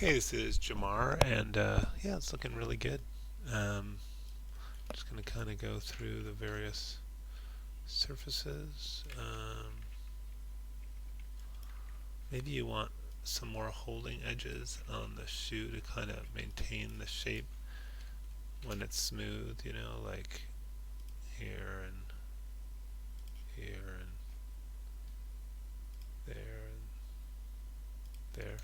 Hey, this is Jamar, and yeah, it's looking really good. Um, just going to kind of go through the various surfaces. Maybe you want some more holding edges on the shoe to kind of maintain the shape when it's smooth, like here and here and there and there,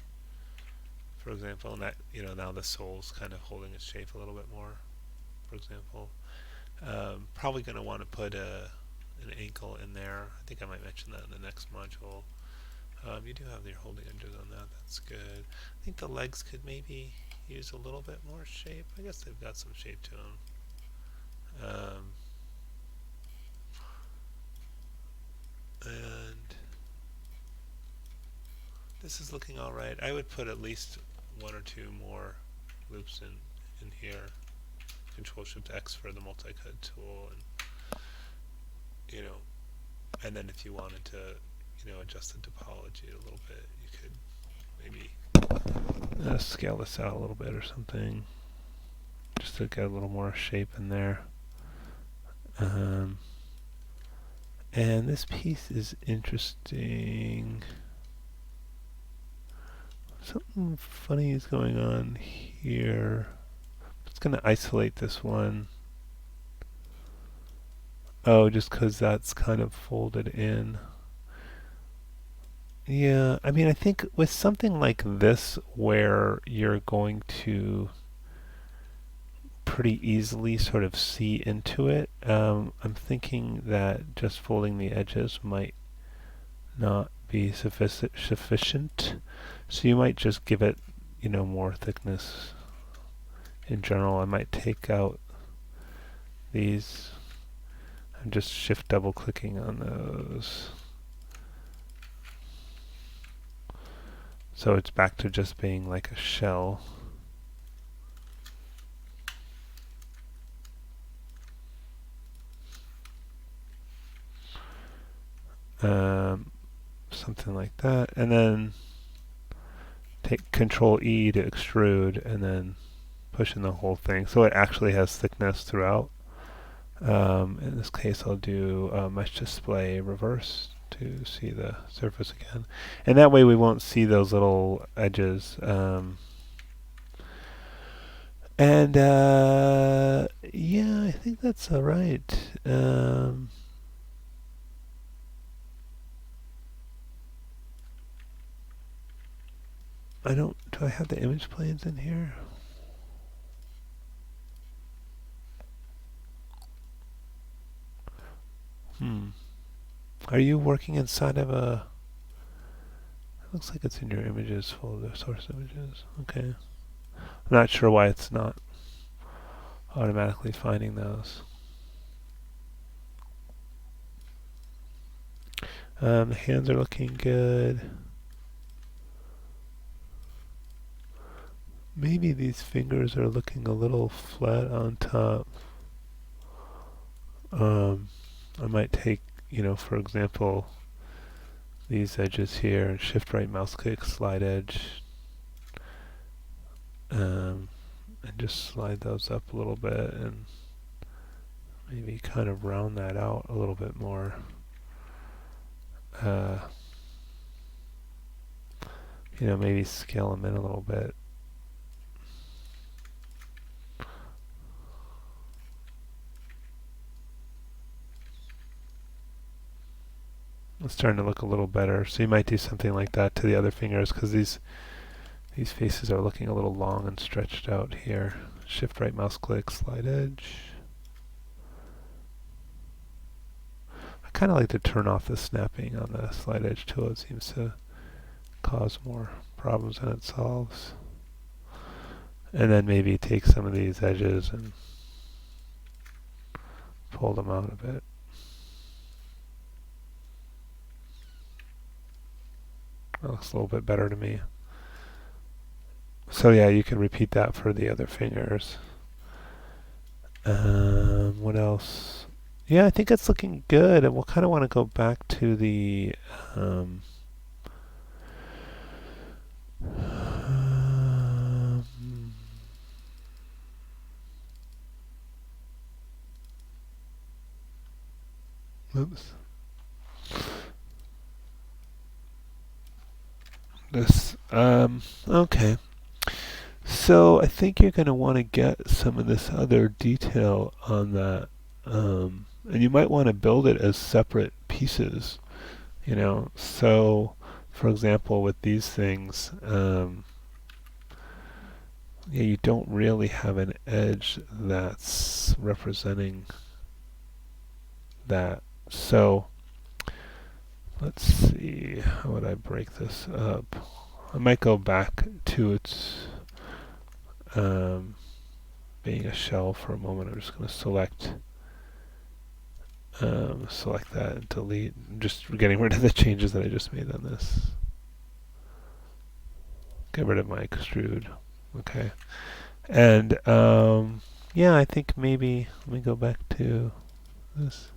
for example. And that, now the sole's kind of holding its shape a little bit more, for example. Probably going to want to put an ankle in there. I think I might mention that in the next module. You do have your holding edges on that. That's good. I think the legs could maybe use a little bit more shape. I guess they've got some shape to them. And this is looking all right. I would put at least one or two more loops in here. Control Shift X for the multi-cut tool, and then if you wanted to, adjust the topology a little bit, you could maybe scale this out a little bit or something, just to get a little more shape in there. And this piece is interesting. Something funny is going on here. It's going to isolate this one. Oh, just because that's kind of folded in. Yeah, I mean, I think with something like this where you're going to pretty easily sort of see into it, I'm thinking that just folding the edges might not be sufficient. So you might just give it, more thickness in general. I might take out these. I'm just shift double clicking on those. So it's back to just being like a shell. Something like that. And then take Control E to extrude and then push in the whole thing. So it actually has thickness throughout. In this case, I'll do Mesh Display Reverse to see the surface again. And that way we won't see those little edges. And yeah, I think that's all right. Do I have the image planes in here? Are you working inside of a... It looks like it's in your images folder, source images. Okay. I'm not sure why it's not automatically finding those. The hands are looking good. Maybe these fingers are looking a little flat on top. I might take, for example, these edges here and shift right mouse click, slide edge, and just slide those up a little bit and maybe kind of round that out a little bit more. Maybe scale them in a little bit. It's starting to look a little better. So you might do something like that to the other fingers because these faces are looking a little long and stretched out here. Shift right mouse click, slide edge. I kind of like to turn off the snapping on the slide edge tool. It seems to cause more problems than it solves. And then maybe take some of these edges and pull them out a bit. That looks a little bit better to me. So yeah, you can repeat that for the other fingers. What else? Yeah, I think it's looking good, and we'll kind of want to go back to the Oops. This, okay. So I think you're going to want to get some of this other detail on that. And you might want to build it as separate pieces, you know. So, for example, with these things, yeah, you don't really have an edge that's representing that. So, let's see, how would I break this up? I might go back to its being a shell for a moment. I'm just going to select that and delete. I'm just getting rid of the changes that I just made on this. Get rid of my extrude. Okay. And yeah, I think maybe let me go back to this.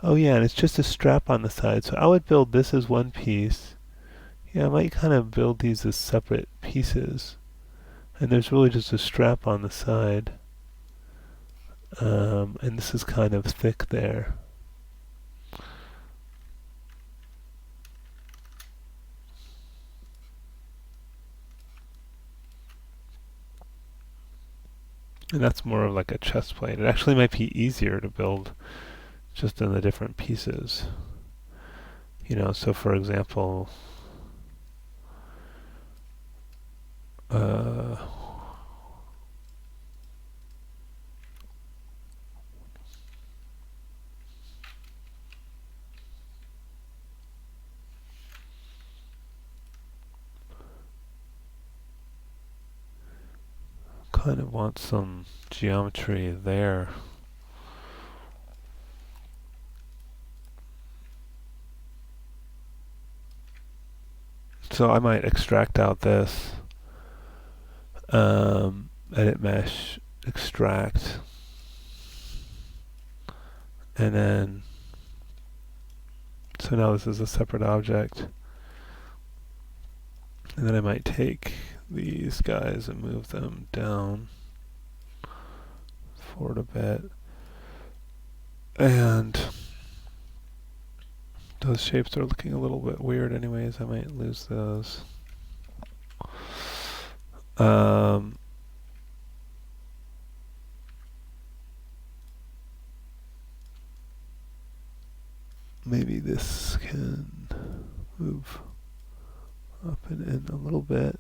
Oh yeah, and it's just a strap on the side. So I would build this as one piece. Yeah, I might kind of build these as separate pieces. And there's really just a strap on the side. And this is kind of thick there. And that's more of like a chest plate. It actually might be easier to build just in the different pieces. You know, so for example, kind of want some geometry there. So I might extract out this edit mesh, extract, and then so now this is a separate object. And then I might take these guys and move them down forward a bit. And those shapes are looking a little bit weird anyways. I might lose those. Maybe this can move up and in a little bit.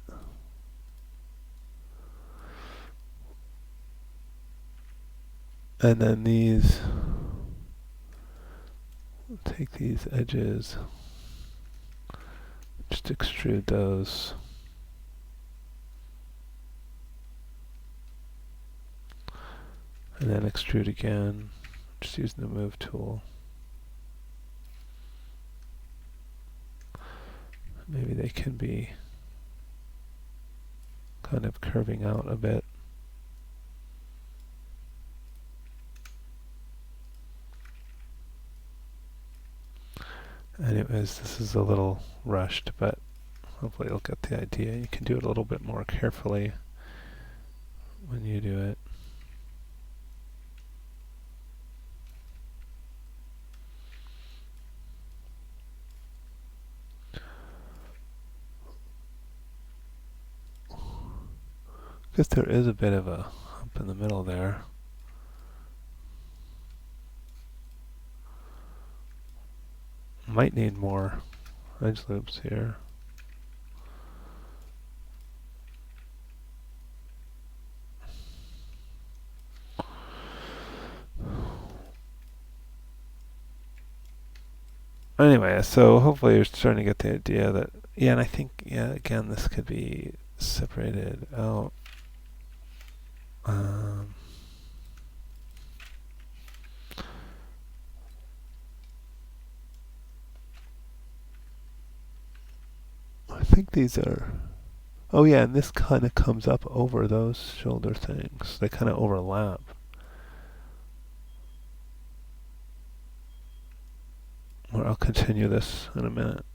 And then these, take these edges, just extrude those. And then extrude again, just using the move tool. Maybe they can be kind of curving out a bit. Anyways, this is a little rushed, but hopefully you'll get the idea. You can do it a little bit more carefully when you do it. Because there is a bit of a hump in the middle there. Might need more edge loops here. Anyway, so hopefully you're starting to get the idea that, yeah, and I think, yeah, again, this could be separated out. I think these are, oh yeah, and this kind of comes up over those shoulder things. They kind of overlap. Or I'll continue this in a minute.